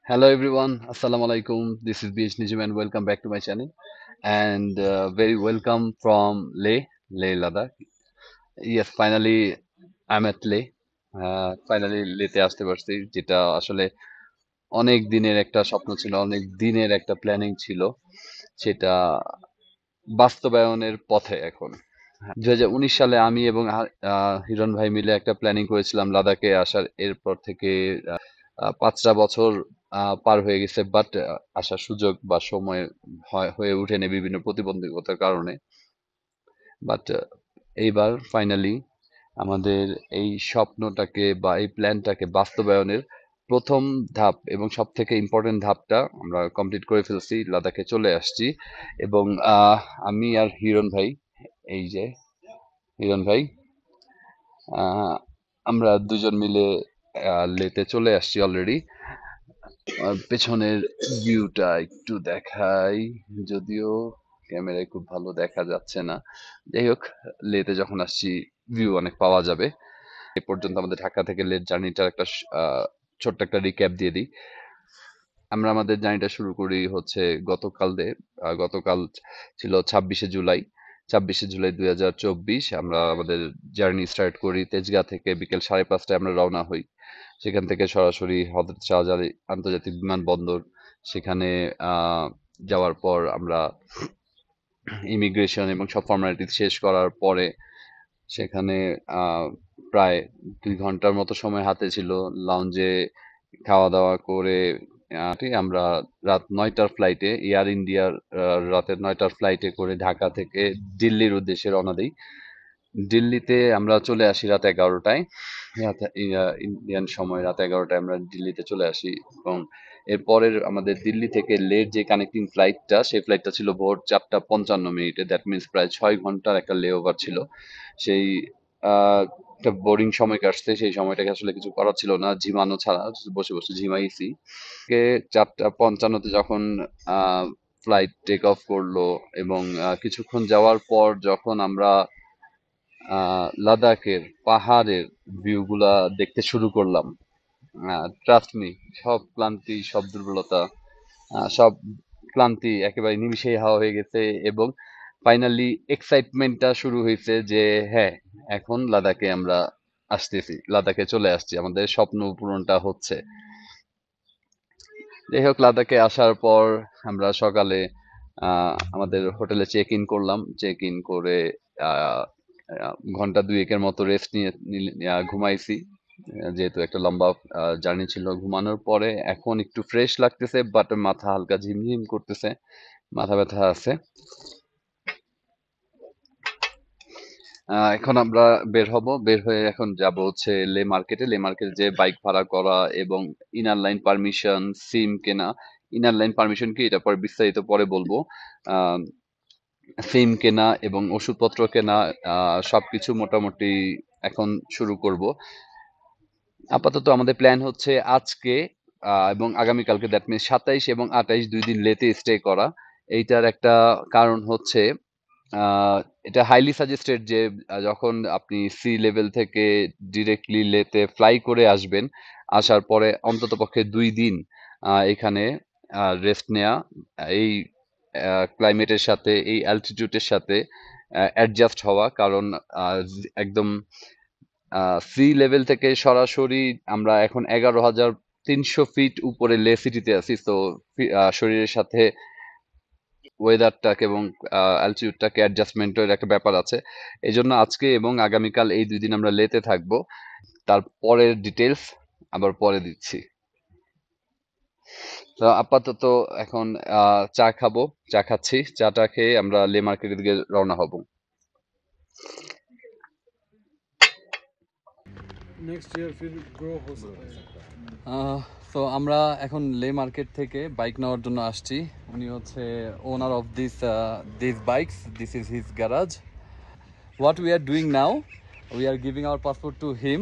Hello everyone, Assalamu alaikum. This is BH Nijum and welcome back to my channel. And very welcome from Leh Ladakh. Yes, finally I'm at Leh. Finally লেতে আসতে পারছি, যেটা আসলে অনেক দিনের একটা স্বপ্ন ছিল, অনেক দিনের একটা প্ল্যানিং ছিল, সেটা বাস্তবায়নের পথে এখন। 2019 সালে আমি এবং হিরণ ভাই মিলে একটা প্ল্যানিং করেছিলাম লাদাখে আসার। এরপর থেকে 5টা বছর পার হয়ে গেছে, বাট আসার সুযোগ বা সময় হয়ে ওঠেনি বিভিন্ন প্রতিবন্ধকতার কারণে। বাট এইবার ফাইনালি আমাদের এই স্বপ্নটাকে বা এই প্ল্যানটাকে বাস্তবায়নের প্রথম ধাপ এবং সব থেকে ইম্পর্টেন্ট ধাপটা আমরা কমপ্লিট করে ফেলছি, লাদাখে চলে আসছি। এবং আমি আর হিরণ ভাই, এই যে হিরণ ভাই, আহ, আমরা দুজন মিলে লেতে চলে আসছি অলরেডি। পেছনের ভিউটা একটু দেখাই, যদিও ক্যামেরায় খুব ভালো দেখা যাচ্ছে না। যাই হোক, লেতে যখন আসছি ভিউ অনেক পাওয়া যাবে। এ পর্যন্ত আমাদের ঢাকা থেকে লেট জার্নিটার একটা ছোট্ট একটা রিক্যাপ দিয়ে দিই। আমরা আমাদের জার্নিটা শুরু করি হচ্ছে গতকাল দিয়ে। গতকাল ছিল 26শে জুলাই। 26শে জুলাই 2024 আমরা আমাদের জার্নি স্টার্ট করি তেজগাঁ থেকে। বিকেল 5:30টায় আমরা রওনা হই। সেখান থেকে সরাসরি হযরত শাহজালাল আন্তর্জাতিক বিমানবন্দর। সেখানে যাওয়ার পর আমরা ইমিগ্রেশন এবং সব ফর্মালিটি শেষ করার পরে সেখানে প্রায় 2 ঘন্টার মতো সময় হাতে ছিল। লাউঞ্জে খাওয়া দাওয়া করে আমরা রাত 9টার ফ্লাইটে, এয়ার ইন্ডিয়ার রাতের 9টার ফ্লাইটে করে ঢাকা থেকে দিল্লির উদ্দেশ্যে রওনা দিই। দিল্লিতে আমরা চলে আসি রাত 11টায়। ইন্ডিয়ান সময় রাত 11টায় আমরা দিল্লিতে চলে আসি। এবং এরপরের আমাদের দিল্লি থেকে লের যে কানেক্টিং ফ্লাইটটা, সেই ফ্লাইটটা ছিল ভোর 4:55 দ্যাট মিনস প্রায় 6 ঘন্টার একটা লে ওভার ছিল। সেই একটা বোরিং সময় কাটছে। সেই সময়টাকে আসলে কিছু করার ছিল না, ঝিমানো ছাড়া। বসে বসে ঝিমাইছি। 4:55 যখন ফ্লাইট টেক অফ করলো এবং কিছুক্ষণ যাওয়ার পর যখন আমরা লাদাখের পাহাড়ের ভিউগুলা দেখতে শুরু করলাম, ট্রাস্ট মি, সব ক্লান্তি, সব দুর্বলতা, সব ক্লান্তি একেবারে নিমিষেই হাওয়া হয়ে গেছে। এবং ফাইনালি এক্সাইটমেন্টটা শুরু হয়েছে যে হ্যাঁ, এখন লাদাখে আমরা আসতেছি, লাদাখে চলে আসছি, আমাদের স্বপ্ন পূরণটা হচ্ছে। যাই হোক, লাদাখে আসার পর আমরা সকালে আমাদের হোটেলে চেক ইন করলাম। চেক ইন করে আহ, ঘন্টা দুয়েকের মতো রেস্ট নিয়ে ঘুমাইছি। যেহেতু একটা লম্বা জার্নি ছিল, ঘুমানোর পরে এখন একটু ফ্রেশ লাগতেছে, বাট মাথা হালকা ঝিমঝিম করতেছে, মাথা ব্যথা আছে। এখন আমরা বের হব, বের হয়ে এখন যাব হচ্ছে লে মার্কেটে। লে মার্কেটে যে বাইক ভাড়া করা এবং ইনার লাইন পারমিশন, সিম কেনা। ইনার লাইন পারমিশন কি, এটা পরে বিস্তারিত পরে বলবো। আহ, সিম কেনা এবং ওষুধপত্র কেনা, সবকিছু মোটামুটি এখন শুরু করব। আপাতত আমাদের প্ল্যান হচ্ছে আজকে এবং আগামীকালকে, দ্যাট মিনস 27 এবং 28, 2 দিন লেতে স্টে করা। এইটার একটা কারণ হচ্ছে এটা হাইলি সাজেস্টেড যে যখন আপনি সি লেভেল থেকে ডিরেক্টলি লেতে ফ্লাই করে আসবেন, আসার পরে অন্ততপক্ষে 2 দিন এখানে রেস্ট নেওয়া, এই ক্লাইমেটের সাথে, এই অ্যালটিটিউডের সাথে অ্যাডজাস্ট হওয়া। কারণ একদম সি লেভেল থেকে সরাসরি আমরা এখন 11,300 ফিট উপরে লে সিটিতে আছি। তো শরীরের সাথে ওয়েদারটাকে এবং অ্যালটিটিউডটাকে অ্যাডজাস্টমেন্টের একটা ব্যাপার আছে। এই জন্য আজকে এবং আগামীকাল এই 2 দিন আমরা লেতে থাকবো। তারপরের ডিটেলস আবার পরে দিচ্ছি। তো আপাতত এখন চা খাবো, চা খাচ্ছি। চাটা খেয়ে আমরা লে মার্কেটের দিকে রওনা হব। তো আমরা এখন লে মার্কেট থেকে বাইক নেওয়ার জন্য আসছি। উনি হচ্ছে ওনার of this bikes, this is his garage. What we are doing now, we are giving our passport to him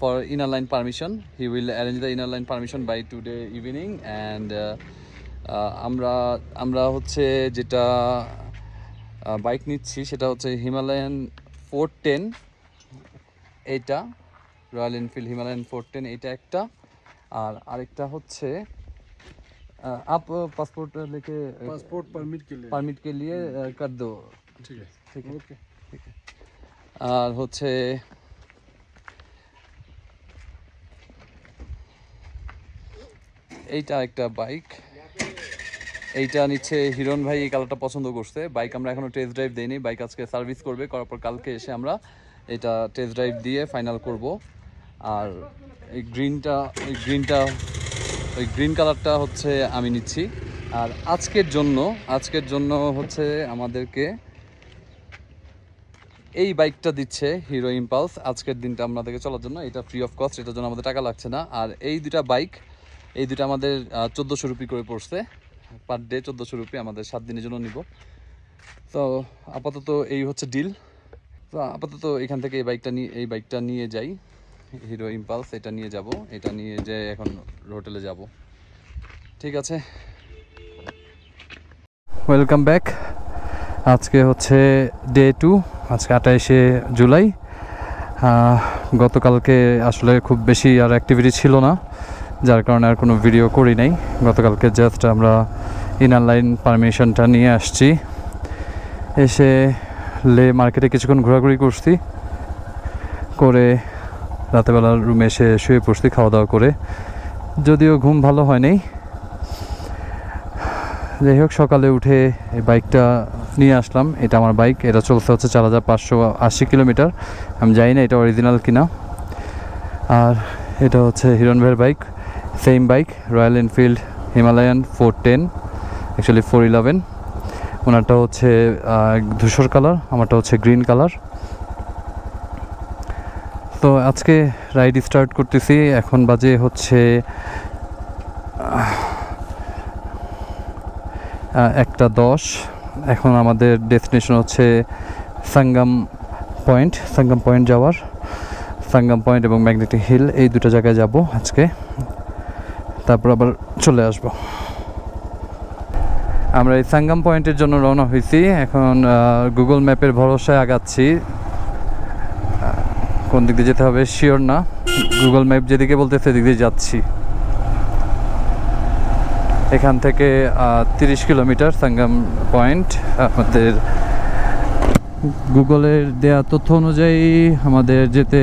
for inner line permission. He will arrange the inner line permission by today evening. And আমরা আমরা হচ্ছে যেটা bike নিচ্ছি সেটা হচ্ছে Himalayan 410। এইটা royal Enfield Himalayan 410, এটা একটা। আর আরেকটা হচ্ছে आप पासपोर्ट लेके पासपोर्ट परमिट के लिए कर दो। ठीक है ठीक है ओके ঠিক আছে। আর হচ্ছে এইটা একটা বাইক, এইটা নিচ্ছে হিরণ ভাই, এই কালারটা পছন্দ করছে। বাইক আমরা এখনো টেস্ট ড্রাইভ দেইনি, বাইক আজকে সার্ভিস করবে, করার পর কালকে এসে আমরা এটা টেস্ট ড্রাইভ দিয়ে ফাইনাল করব। আর এই গ্রিন কালারটা হচ্ছে আমি নিচ্ছি। আর আজকের জন্য হচ্ছে আমাদেরকে এই বাইকটা দিচ্ছে হিরো ইম্পালস আজকের দিনটা আমাদেরকে চলার জন্য। এটা ফ্রি অফ কস্ট, এটার জন্য আমাদের টাকা লাগছে না। আর এই দুটা বাইক, এই দুটা আমাদের 1400 রুপি করে পড়ছে, পার ডে 1400 রুপি, আমাদের 7 দিনের জন্য নিব। তো আপাতত এই হচ্ছে ডিল। তো আপাতত এখান থেকে এই বাইকটা নিয়ে যাই, হিরো ইম্পালস, এটা নিয়ে যাব, এটা নিয়ে যে এখন হোটেলে যাব। ঠিক আছে, ওয়েলকাম ব্যাক। আজকে হচ্ছে ডে 2, আজকে 28শে জুলাই। গতকালকে আসলে খুব বেশি আর অ্যাক্টিভিটি ছিল না, যার কারণে আর কোনো ভিডিও করি নাই। গতকালকে জাস্ট আমরা ইনার লাইন পারমিশনটা নিয়ে আসছি, এসে লে মার্কেটে কিছুক্ষণ ঘোরাঘুরি করছি, করে রাতেবেলার রুমে এসে শুয়ে পড়ছি খাওয়া দাওয়া করে। যদিও ঘুম ভালো হয়নি, যাই হোক সকালে উঠে এই বাইকটা নিয়ে আসলাম। এটা আমার বাইক, এটা চলছে হচ্ছে 4580 কিলোমিটার। আমি জানি না এটা অরিজিনাল কিনা। আর এটা হচ্ছে হিরণ ভাইয়ের bike, same bike, royal Enfield Himalayan 410, actually 411। ওনারটা হচ্ছে ধূসর কালার, আমারটা হচ্ছে গ্রিন কালার। তো আজকে রাইড স্টার্ট করতেছি, এখন বাজে হচ্ছে 1:10। এখন আমাদের ডেস্টিনেশন হচ্ছে সাঙ্গাম পয়েন্ট যাওয়ার, সাঙ্গাম পয়েন্ট এবং ম্যাগনেটিক হিল, এই দুটো জায়গায় যাব আজকে, তারপর আবার চলে আসব। আমরা এই সাঙ্গাম পয়েন্টের জন্য রওনা হয়েছি, এখন গুগল ম্যাপের ভরসায় আগাচ্ছি। কোন দিক দিয়ে যেতে হবে শিওর না, গুগল ম্যাপ যেদিকে বলতে সেদিক দিয়ে যাচ্ছি। এখান থেকে 30 কিলোমিটার সাঙ্গাম পয়েন্ট। আমাদের গুগলের দেয়া তথ্য অনুযায়ী আমাদের যেতে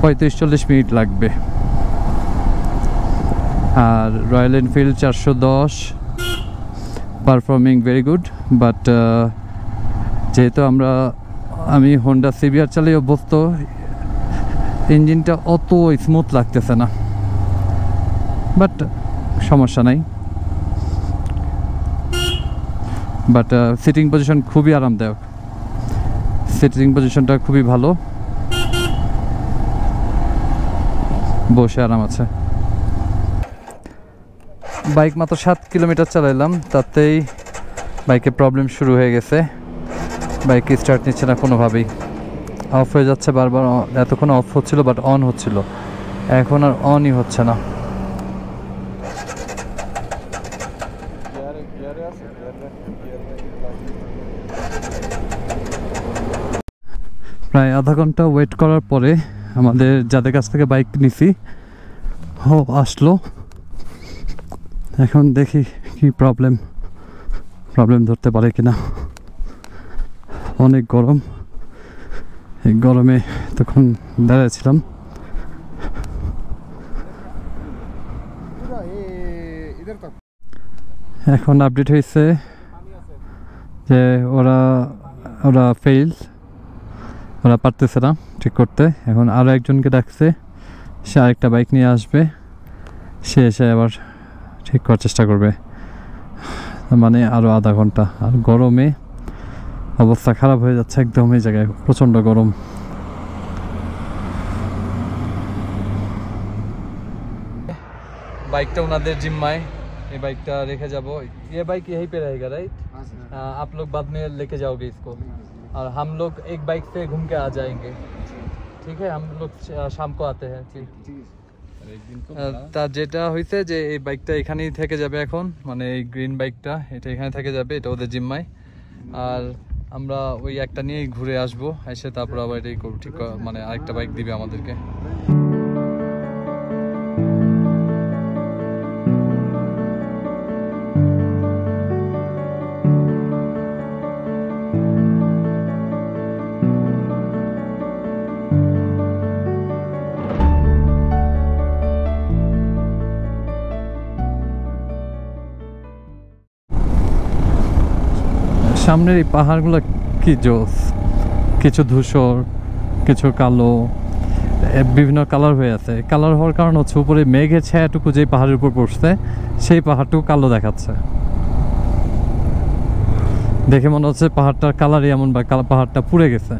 35-40 মিনিট লাগবে। আর Royal Enfield 410, performing very good. But যেহেতু আমি হোন্ডা সিবিআর চালিয়ে অভ্যস্ত, ইঞ্জিনটা অত স্মুথ লাগতেছে না, বাট সমস্যা নাই। বাট সিটিং পজিশন খুবই আরামদায়ক, সিটিং পজিশনটা খুবই ভালো, বসে আরাম আছে। বাইক মাত্র 7 কিলোমিটার চালাইলাম, তাতেই বাইকে প্রবলেম শুরু হয়ে গেছে। বাইক স্টার্ট নিচ্ছে না কোনোভাবেই, অফ হয়ে যাচ্ছে বারবার। এতক্ষণ অফ হচ্ছিল বাট অন হচ্ছিল, এখন আর অনই হচ্ছে না। প্রায় আধা ঘন্টা ওয়েট করার পরে আমাদের যাদের কাছ থেকে বাইক নিছি আসলো। এখন দেখি কি প্রবলেম ধরতে পারে কিনা। অনেক গরম, এই গরমে তখন দাঁড়িয়েছিলাম। এখন আপডেট হয়েছে যে ওরা ফেইল, ওরা পারতেছে না ঠিক করতে। এখন আরও একজনকে ডাকছে, সে আরেকটা বাইক নিয়ে আসবে, সে এসে আবার ঠিক করার চেষ্টা করবে। মানে আরও আধা ঘন্টা। আর গরমে অবস্থা খারাপ হয়ে যাচ্ছে একদম, এই জায়গায় প্রচণ্ড গরম। বাইকটা ওনাদের জিম্মায়, ये बाइकটা রেখে যাব। ये बाइक यहीं पे रहेगा राइट? आप लोग बाद में लेके जाओगे इसको, और हम लोग एक बाइक से घूम के आ जाएंगे। ठीक है, हम लोग शाम को आते हैं। ठीक। তা যেটা হয়েছে যে এই বাইকটা এখানেই থেকে যাবে এখন, মানে এই গ্রিন বাইকটা এটা এখানে থেকে যাবে, এটা ওদের জিম্মায়। আর আমরা ওই একটা নিয়েই ঘুরে আসবো, এসে তারপর আবার এটাই করবো, ঠিক মানে আরেকটা বাইক দিবে আমাদেরকে। সামনের এই পাহাড়গুলো কি জোস, কিছু ধূসর, কিছু কালো, বিভিন্ন কালার হয়ে আছে। কালার হওয়ার কারণ হচ্ছে উপরে মেঘের ছায়াটুকু যে পাহাড়ের উপর পড়ছে সেই পাহাড়টুকু কালো দেখাচ্ছে। দেখে মনে হচ্ছে পাহাড়টার কালারই এমন, বা পাহাড়টা পুড়ে গেছে।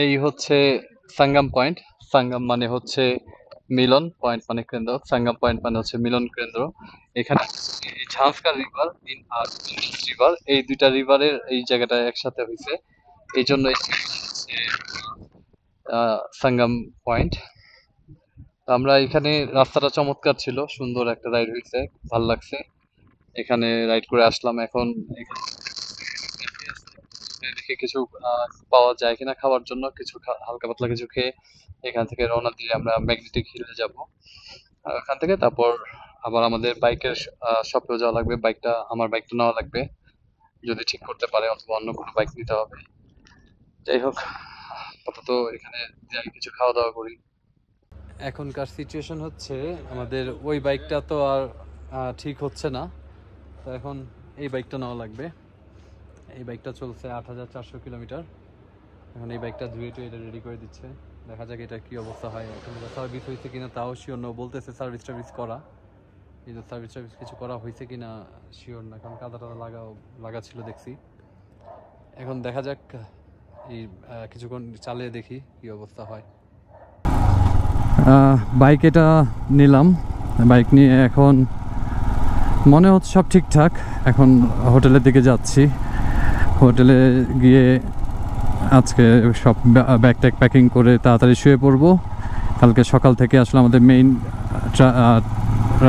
এই হচ্ছে সাঙ্গাম পয়েন্ট। সাঙ্গাম মানে হচ্ছে মিলন, পয়েন্ট মানে কেন্দ্র। সাঙ্গাম পয়েন্ট মানে হচ্ছে মিলন কেন্দ্র। এখানে এই ঝাঁসকা রিভার আর ইন্দাস রিভার, এই দুইটা রিভারের এই জায়গাটা একসাথে হয়েছে, এই জন্য সাঙ্গাম পয়েন্ট। আমরা এখানে, রাস্তাটা চমৎকার ছিল, সুন্দর একটা রাইড হয়েছে, ভাল লাগছে। এখানে রাইড করে আসলাম। এখন দেখি কিছু পাওয়া যায় কিনা খাওয়ার জন্য, কিছু হালকা পাতলা কিছু খেয়ে এখান থেকে রওনা দিয়ে আমরা ম্যাগনেটিক হিলে যাব। আর ওখান থেকে তারপর আবার আমাদের বাইকের শপেও যাওয়া লাগবে। আমার বাইকটা নেওয়া লাগবে যদি ঠিক করতে পারে, অথবা অন্য কোনো বাইক নিতে হবে। যাই হোক, আপাতত এখানে যাই, কিছু খাওয়া দাওয়া করি। এখনকার সিচুয়েশন হচ্ছে আমাদের ওই বাইকটা তো আর ঠিক হচ্ছে না, তো এখন এই বাইকটা নেওয়া লাগবে। এই বাইকটা চলছে 8400 কিলোমিটার। এখন এই বাইকটা ধুয়ে টুয়ে এটা রেডি করে দিচ্ছে, দেখা যাক এটা কি অবস্থা হয়। এখন সার্ভিস হয়েছে কিনা তাও শিওর না, বলতেছে সার্ভিস টার্ভিস করা, কিন্তু সার্ভিস টার্ভিস কিছু করা হয়েছে কিনা শিওর না, কারণ কাদা টাদা লাগা ছিল দেখছি। এখন দেখা যাক, এই কিছুক্ষণ চালিয়ে দেখি কি অবস্থা হয়। বাইক এটা নিলাম, বাইক নিয়ে এখন মনে হচ্ছে সব ঠিকঠাক। এখন হোটেলের দিকে যাচ্ছি, হোটেলে গিয়ে আজকে সব ব্যাগ ট্যাগ প্যাকিং করে তাড়াতাড়ি শুয়ে পড়বো। কালকে সকাল থেকে আসলে আমাদের মেইন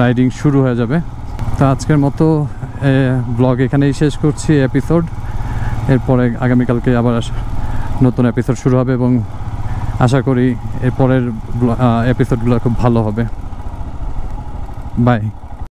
রাইডিং শুরু হয়ে যাবে। তো আজকের মতো ব্লগ এখানেই শেষ করছি, এপিসোড। এরপরে আগামীকালকে আবার নতুন এপিসোড শুরু হবে, এবং আশা করি এরপরের এপিসোডগুলো খুব ভালো হবে। বাই।